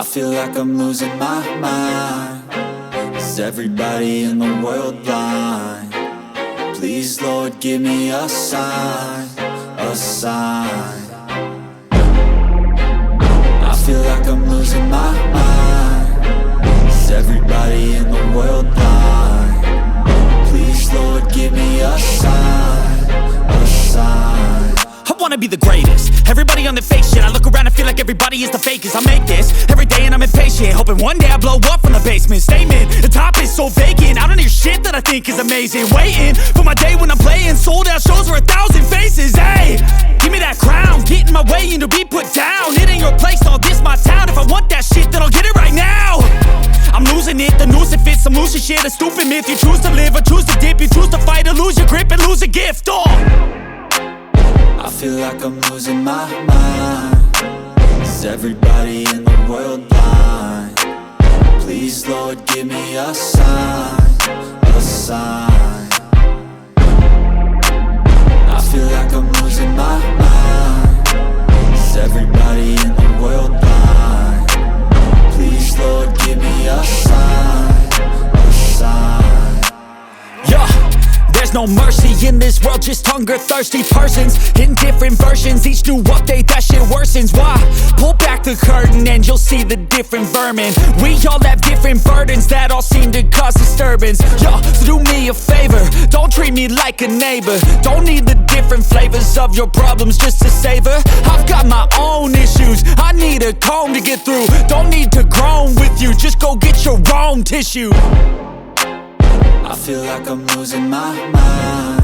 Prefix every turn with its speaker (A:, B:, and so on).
A: I feel like I'm losing my mind. Is everybody in the world blind? Please, Lord, give me a sign, a sign. I feel like I'm losing my mind. Is everybody in the world blind? Please, Lord, give me a sign, a sign.
B: I wanna be the greatest. Everybody on the fake shit. I look around and feel like everybody is the fakest. I make this every day and I'm impatient, hoping one day I blow up from the basement. Statement, the top is so vacant. I don't hear shit that I think is amazing. Waiting for my day when I'm playing sold out shows for 1,000 faces. Hey, give me that crown, get in my way and to be put down. It ain't your place, all this my town. If I want that shit, then I'll get it right now. I'm losing it, the noose it fits. I'm losing shit, a stupid myth. You choose to live or choose to dip. You choose to fight or lose your grip and lose a gift.
A: I feel like I'm losing my mind. Is everybody in the world blind? Please, Lord, give me a sign, a sign. I feel like I'm losing my mind. Is everybody in the world blind? Please, Lord, give me a sign, a sign.
B: Yeah. There's no mercy in this world, just hunger-thirsty persons in different versions. Each new update, that shit worsens. Why? Pull back the curtain and you'll see the different vermin. We all have different burdens that all seem to cause disturbance. Yo, so do me a favor, don't treat me like a neighbor. Don't need the different flavors of your problems just to savor. I've got my own issues, I need a comb to get through. Don't need to groan with you, just go get your own tissue.
A: I feel like I'm losing my mind.